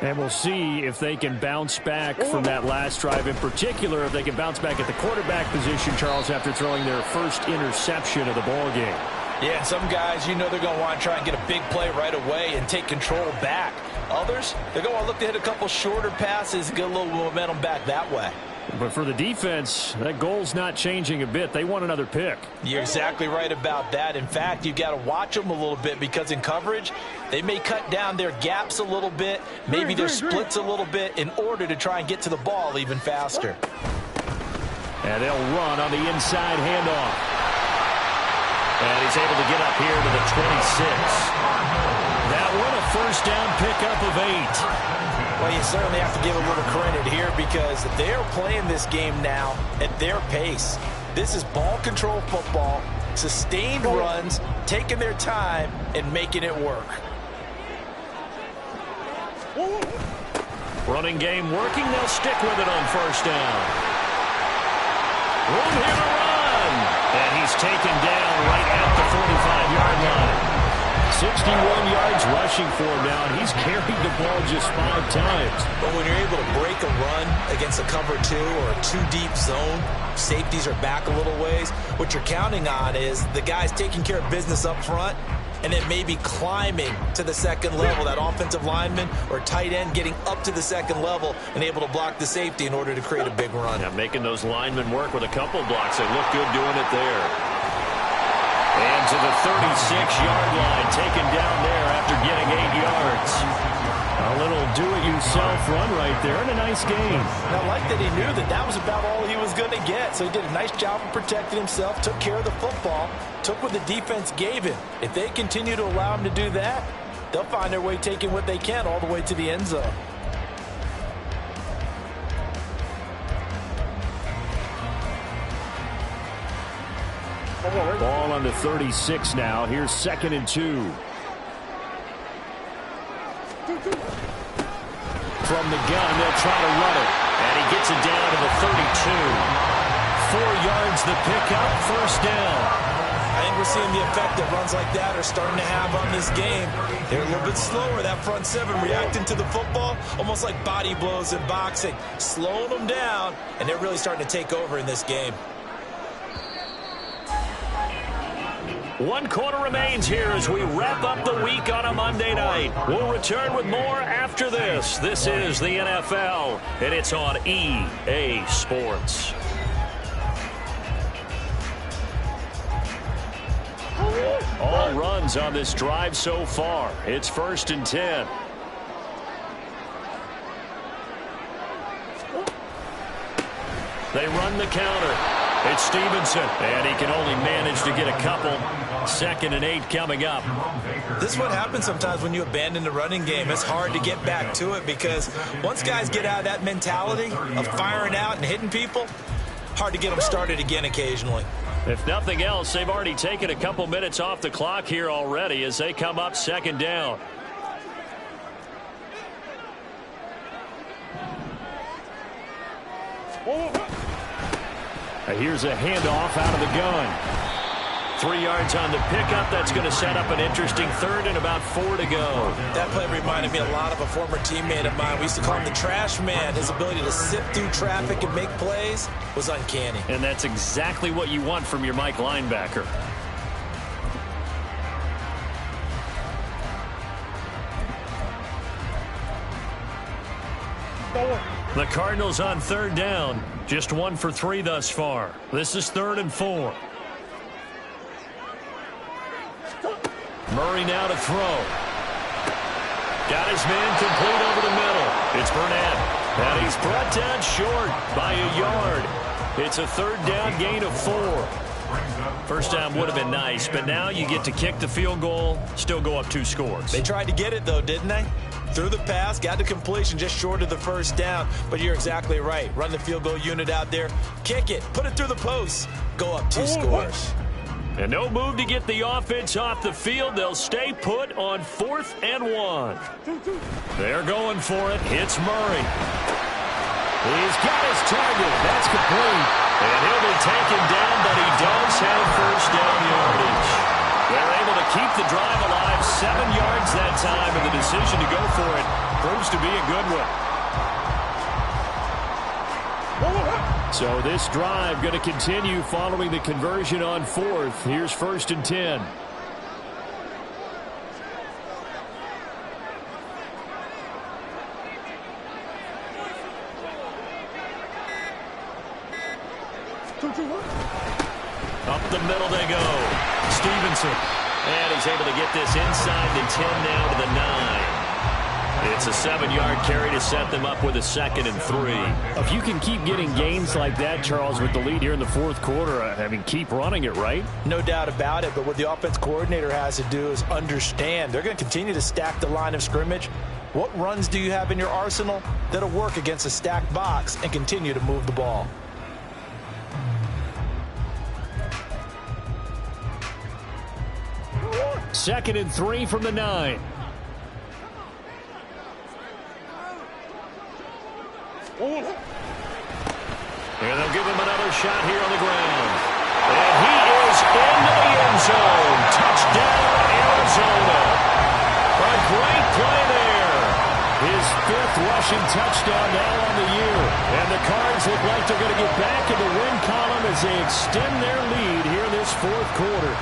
And we'll see if they can bounce back from that last drive, in particular if they can bounce back at the quarterback position, Charles, after throwing their first interception of the ball game. Yeah, and some guys, they're going to want to try and get a big play right away and take control back. Others, they're going to look to hit a couple shorter passes, get a little momentum back that way. But for the defense, that goal's not changing a bit. They want another pick. You're exactly right about that. In fact, you've got to watch them a little bit because in coverage, they may cut down their gaps a little bit, maybe their splits a little bit in order to try and get to the ball even faster. And they'll run on the inside handoff. And he's able to get up here to the 26. That one a first down pickup of 8. Well, you certainly have to give a little credit here because they're playing this game now at their pace. This is ball control football, sustained runs, taking their time, and making it work. Running game working. They'll stick with it on first down. Room here to run. And he's taken down right at the 45-yard line. 61 yards rushing for him now, and he's carried the ball just 5 times. But when you're able to break a run against a cover 2 or a 2-deep zone, safeties are back a little ways. What you're counting on is the guys taking care of business up front and then maybe climbing to the second level, that offensive lineman or tight end getting up to the second level and able to block the safety in order to create a big run. Yeah, making those linemen work with a couple blocks. They look good doing it there. And to the 36-yard line, taken down there after getting 8 yards. A little do-it-yourself run right there, and a nice game. And I like that he knew that that was about all he was going to get. So he did a nice job of protecting himself, took care of the football, took what the defense gave him. If they continue to allow him to do that, they'll find their way taking what they can all the way to the end zone. Ball on the 36 now. Here's 2nd and 2. From the gun, they'll try to run it. And he gets it down to the 32. 4 yards the pickup, first down. I think we're seeing the effect that runs like that are starting to have on this game. They're a little bit slower, that front 7 reacting to the football, almost like body blows in boxing, slowing them down, and they're really starting to take over in this game. 1 quarter remains here as we wrap up the week on a Monday night. We'll return with more after this. This is the NFL, and it's on EA Sports. All runs on this drive so far. It's 1st and 10. They run the counter. It's Stevenson, and he can only manage to get a couple. 2nd and 8 coming up. This is what happens sometimes when you abandon the running game. It's hard to get back to it because once guys get out of that mentality of firing out and hitting people, hard to get them started again occasionally. If nothing else, they've already taken a couple minutes off the clock here already as they come up 2nd down. Here's a handoff out of the gun. 3 yards on the pickup. That's going to set up an interesting 3rd and about 4 to go. That play reminded me a lot of a former teammate of mine. We used to call him the trash man. His ability to sift through traffic and make plays was uncanny. And that's exactly what you want from your Mike linebacker. The Cardinals on 3rd down. Just 1 for 3 thus far. This is 3rd and 4. Murray now to throw. Got his man complete over the middle. It's Burnett. And he's brought down short by a yard. It's a 3rd down gain of 4. First down would have been nice, but now you get to kick the field goal, still go up 2 scores. They tried to get it, though, didn't they? Threw the pass, got the completion just short of the first down. But you're exactly right. Run the field goal unit out there. Kick it. Put it through the post. Go up 2 scores. And no move to get the offense off the field. They'll stay put on 4th and 1. They're going for it. Hits Murray. He's got his target. That's complete. And he'll be taken down, but he does have first down yardage. They're able to keep the drive alive decision to go for it proves to be a good one. So this drive going to continue following the conversion on fourth. Here's 1st and 10. Up the middle they go. Stevenson. And he's able to get this inside the 10 now to the 9. It's a 7-yard carry to set them up with a 2nd and 3. If you can keep getting gains like that, Charles, with the lead here in the fourth quarter, I mean, keep running it, right? No doubt about it, but what the offense coordinator has to do is understand. They're going to continue to stack the line of scrimmage. What runs do you have in your arsenal that'll work against a stacked box and continue to move the ball? Second and 3 from the 9. And they'll give him another shot here on the ground. And he is into the end zone. Touchdown, Arizona. A great play there. His 5th rushing touchdown now on the year. And the Cards look like they're going to get back in the win column as they extend their lead here in this fourth quarter.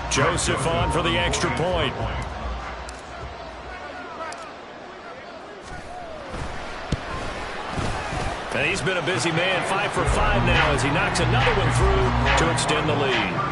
Joseph on for the extra point. And he's been a busy man, 5 for 5 now as he knocks another one through to extend the lead.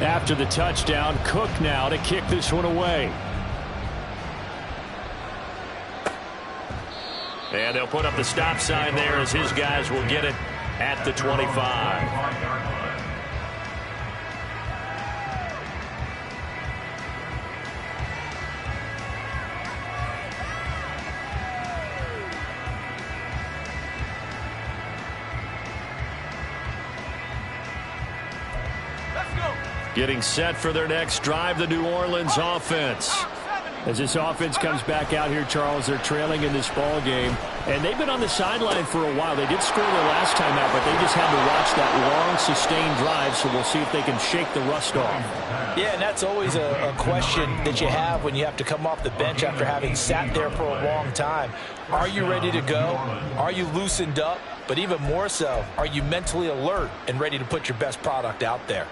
After the touchdown, Cook now to kick this one away. And they'll put up the stop sign there as his guys will get it at the 25. Getting set for their next drive, the New Orleans offense. As this offense comes back out here, Charles, they're trailing in this ball game. And they've been on the sideline for a while. They did score their last time out, but they just had to watch that long, sustained drive, so we'll see if they can shake the rust off. Yeah, and that's always a question that you have when you have to come off the bench after having sat there for a long time. Are you ready to go? Are you loosened up? But even more so, are you mentally alert and ready to put your best product out there?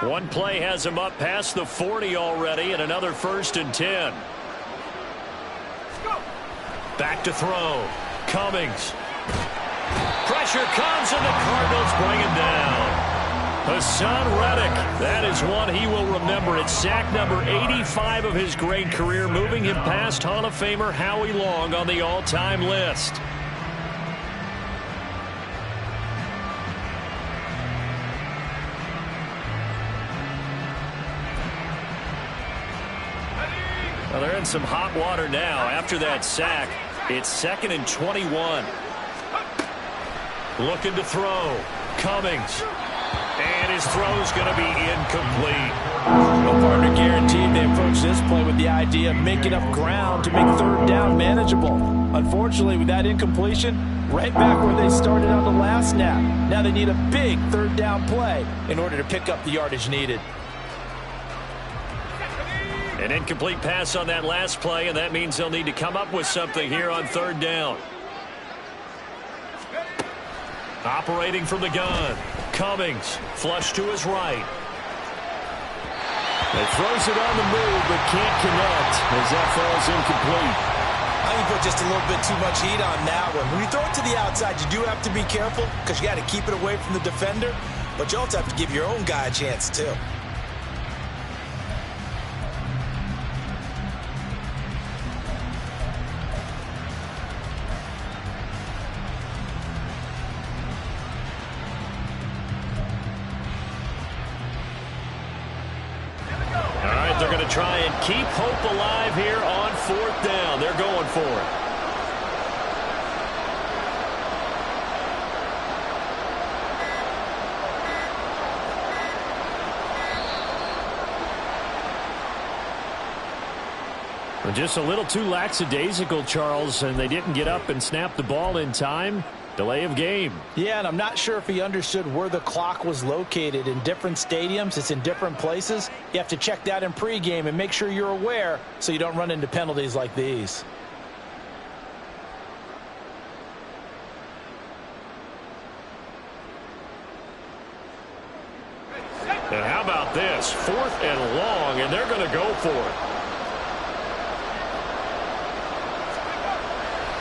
One play has him up past the 40 already, and another 1st and 10. Back to throw. Cummings. Pressure comes, and the Cardinals bring him down. Hassan Reddick, that is one he will remember. It's sack number 85 of his great career, moving him past Hall of Famer Howie Long on the all-time list. Well, they're in some hot water now. After that sack, it's 2nd and 21. Looking to throw. Cummings. And his throw's going to be incomplete. Well, partner guaranteed they approach this play with the idea of making up ground to make 3rd down manageable. Unfortunately, with that incompletion, right back where they started on the last snap. Now they need a big third down play in order to pick up the yardage needed. An incomplete pass on that last play, and that means they'll need to come up with something here on third down. Operating from the gun. Cummings, flush to his right. He throws it on the move, but can't connect as that falls incomplete. I think you put just a little bit too much heat on that one. When you throw it to the outside, you do have to be careful because you got to keep it away from the defender, but you also have to give your own guy a chance too. They're going to try and keep hope alive here on fourth down. They're going for it. Well, just a little too lackadaisical, Charles, and they didn't get up and snap the ball in time. Delay of game. Yeah, and I'm not sure if he understood where the clock was located. In different stadiums, it's in different places. You have to check that in pregame and make sure you're aware so you don't run into penalties like these. And how about this? 4th and long, and they're going to go for it.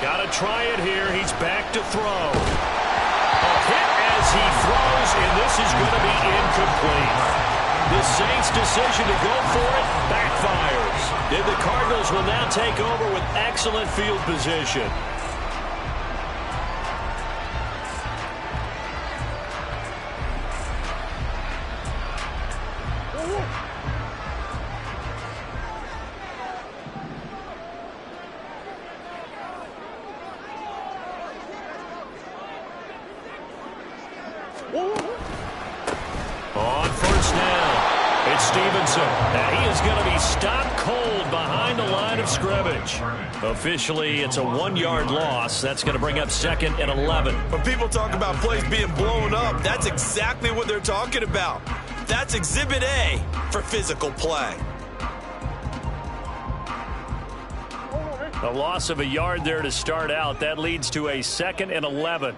Got to try it here. He's back to throw. A hit as he throws, and this is going to be incomplete. The Saints' decision to go for it backfires. And the Cardinals will now take over with excellent field position. On first down, it's Stevenson. And he is going to be stopped cold behind the line of scrimmage. Officially, it's a 1-yard loss. That's going to bring up 2nd and 11. When people talk about plays being blown up, that's exactly what they're talking about. That's Exhibit A for physical play. A loss of a yard there to start out. That leads to a 2nd and 11.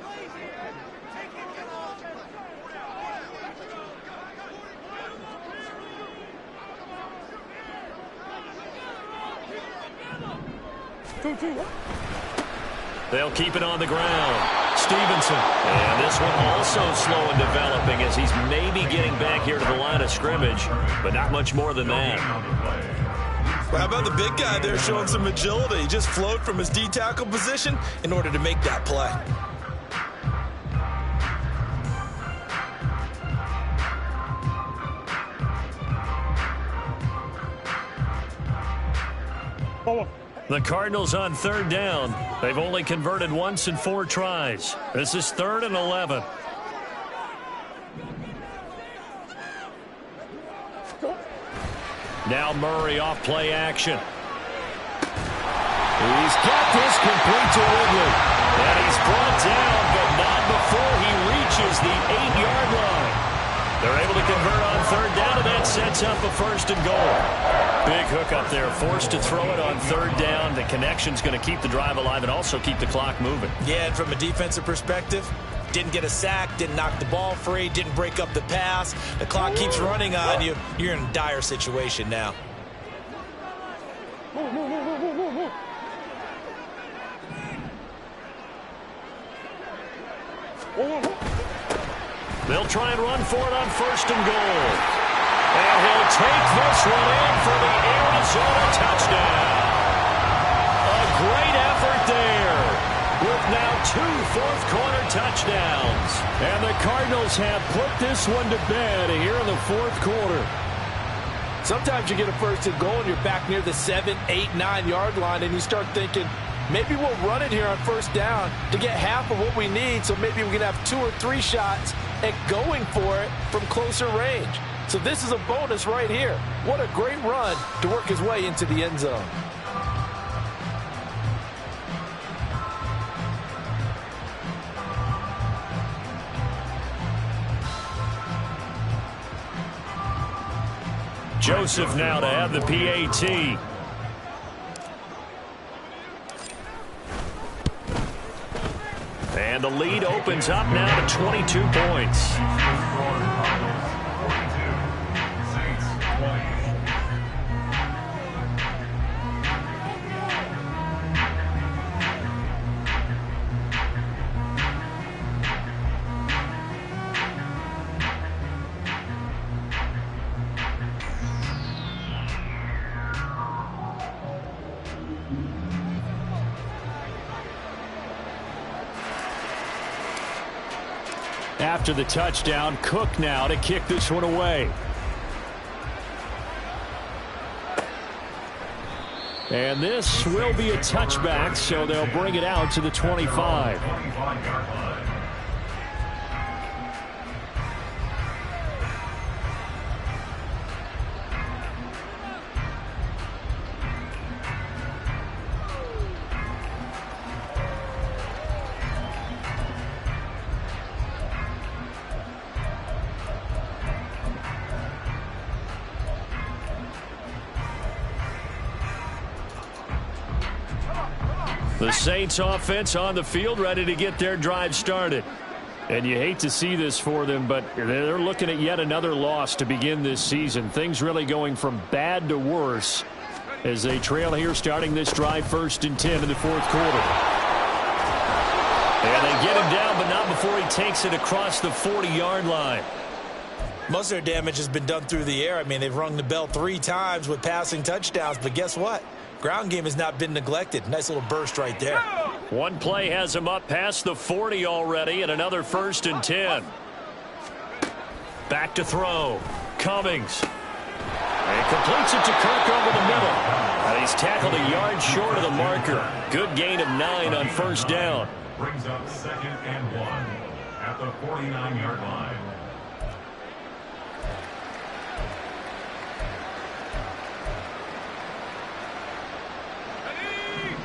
They'll keep it on the ground. Stevenson. And this one also slow in developing as he's maybe getting back here to the line of scrimmage, but not much more than that. Well, how about the big guy there showing some agility? He just flowed from his D-tackle position in order to make that play. The Cardinals on third down. They've only converted once in 4 tries. This is 3rd and 11. Now Murray off play action. He's got this complete to Ridley. And he's brought down, but not before he reaches the 8-yard line. They're able to convert on third down, and that sets up a 1st and goal. Big hook up there, forced to throw it on third down. The connection's going to keep the drive alive and also keep the clock moving. Yeah, and from a defensive perspective, didn't get a sack, didn't knock the ball free, didn't break up the pass. The clock keeps running on you. You're in a dire situation now. They'll try and run for it on 1st and goal. And he'll take this one in for the Arizona touchdown. A great effort there with now 2 fourth-quarter touchdowns. And the Cardinals have put this one to bed here in the 4th quarter. Sometimes you get a 1st and goal and you're back near the 7, 8, 9-yard line and you start thinking, maybe we'll run it here on 1st down to get half of what we need, so maybe we can have 2 or 3 shots at going for it from closer range. So this is a bonus right here. What a great run to work his way into the end zone. Joseph now to have the PAT. And the lead opens up now to 22 points. After the touchdown, Cook now to kick this one away. And this will be a touchback, so they'll bring it out to the 25. The Saints offense on the field, ready to get their drive started. And you hate to see this for them, but they're looking at yet another loss to begin this season. Things really going from bad to worse as they trail here starting this drive 1st and 10 in the 4th quarter. And they get him down, but not before he takes it across the 40-yard line. Most of their damage has been done through the air. I mean, they've rung the bell 3 times with passing touchdowns, but guess what? Ground game has not been neglected. Nice little burst right there. One play has him up past the 40 already, and another 1st and 10. Back to throw. Cummings. And completes it to Kirk over the middle. And he's tackled a yard short of the marker. Good gain of 9 on 1st down. Brings up 2nd and 1 at the 49-yard line.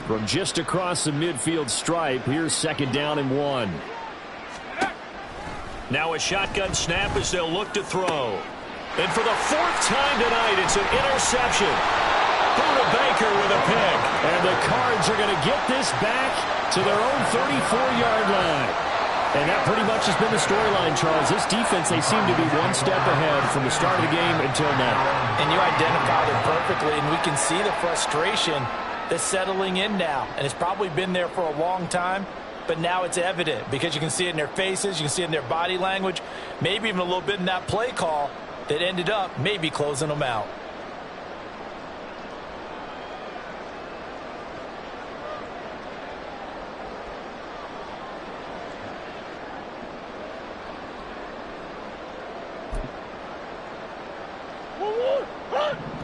From just across the midfield stripe, here's 2nd down and 1. Now a shotgun snap as they'll look to throw. And for the 4th time tonight, it's an interception. Buda Baker with a pick. And the Cards are going to get this back to their own 34-yard line. And that pretty much has been the storyline, Charles. This defense, they seem to be one step ahead from the start of the game until now. And you identified it perfectly, and we can see the frustration that's settling in now. And it's probably been there for a long time, but now it's evident because you can see it in their faces, you can see it in their body language, maybe even a little bit in that play call that ended up maybe closing them out.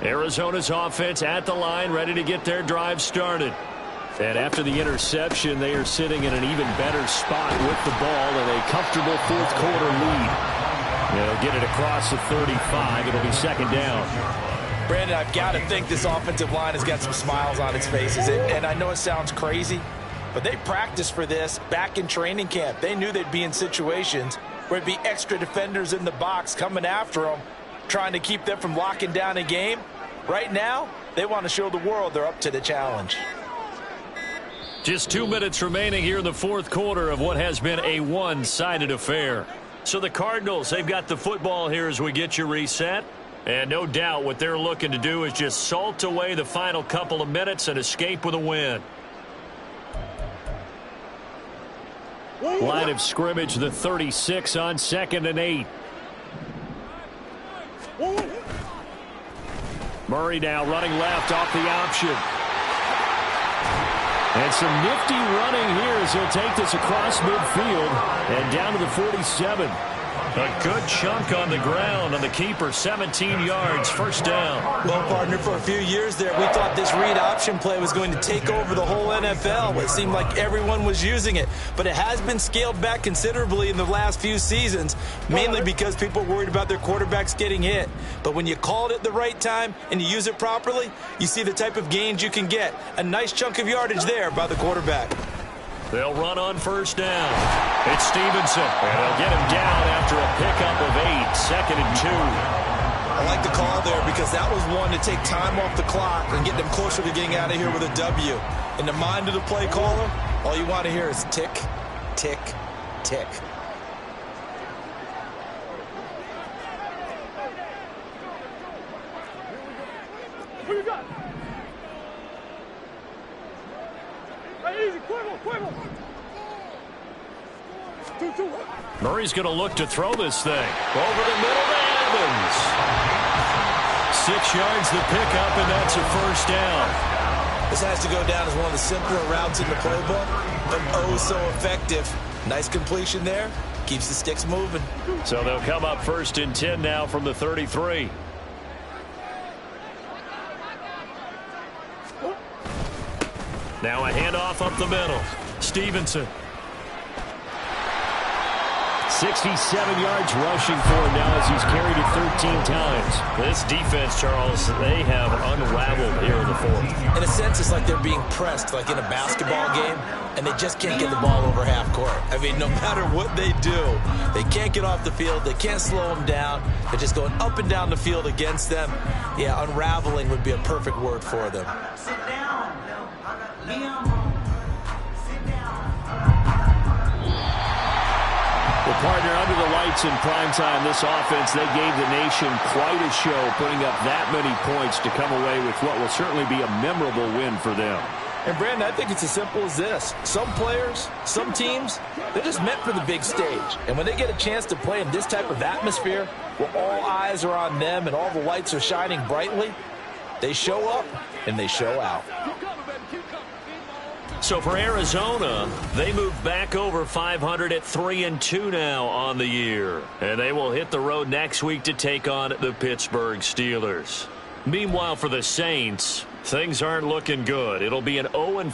Arizona's offense at the line, ready to get their drive started. And after the interception, they are sitting in an even better spot with the ball in a comfortable 4th quarter lead. They'll get it across the 35. It'll be 2nd down. Brandon, I've got to think this offensive line has got some smiles on its faces. And I know it sounds crazy, but they practiced for this back in training camp. They knew they'd be in situations where it'd be extra defenders in the box coming after them, trying to keep them from locking down a game. Right now, they want to show the world they're up to the challenge. Just 2 minutes remaining here in the 4th quarter of what has been a one-sided affair. So the Cardinals, they've got the football here as we get you reset. And no doubt what they're looking to do is just salt away the final couple of minutes and escape with a win. Line of scrimmage, the 36 on 2nd and 8. Murray now running left off the option. And some nifty running here as he'll take this across midfield and down to the 47. A good chunk on the ground on the keeper, 17 yards, 1st down. Well, partner, for a few years there, we thought this read option play was going to take over the whole NFL. It seemed like everyone was using it, but it has been scaled back considerably in the last few seasons, mainly because people are worried about their quarterbacks getting hit. But when you call it at the right time and you use it properly, you see the type of gains you can get. A nice chunk of yardage there by the quarterback. They'll run on 1st down. It's Stevenson. And they'll get him down after a pickup of 8. 2nd and 2. I like the call there because that was one to take time off the clock and get them closer to getting out of here with a W. In the mind of the play caller, all you want to hear is tick, tick, tick. Who you got? Hey, easy, Quavo. 2-2. Murray's going to look to throw this thing. Over the middle to Evans. 6 yards the pickup, and that's a first down. This has to go down as one of the simpler routes in the playbook, but oh so effective. Nice completion there. Keeps the sticks moving. So they'll come up 1st and 10 now from the 33. Now a handoff up the middle. Stevenson. 67 yards rushing for him now as he's carried it 13 times. This defense, Charles, they have unraveled here in the 4th. In a sense, it's like they're being pressed, like in a basketball game, and they just can't get the ball over half court. I mean, no matter what they do, they can't get off the field. They can't slow them down. They're just going up and down the field against them. Yeah, unraveling would be a perfect word for them. Sit down. The partner under the lights in primetime, this offense, they gave the nation quite a show, putting up that many points to come away with what will certainly be a memorable win for them. And, Brandon, I think it's as simple as this. Some players, some teams, they're just meant for the big stage. And when they get a chance to play in this type of atmosphere, where all eyes are on them and all the lights are shining brightly, they show up and they show out. So for Arizona, they move back over 500 at 3-2 now on the year. And they will hit the road next week to take on the Pittsburgh Steelers. Meanwhile, for the Saints, things aren't looking good. It'll be an 0-5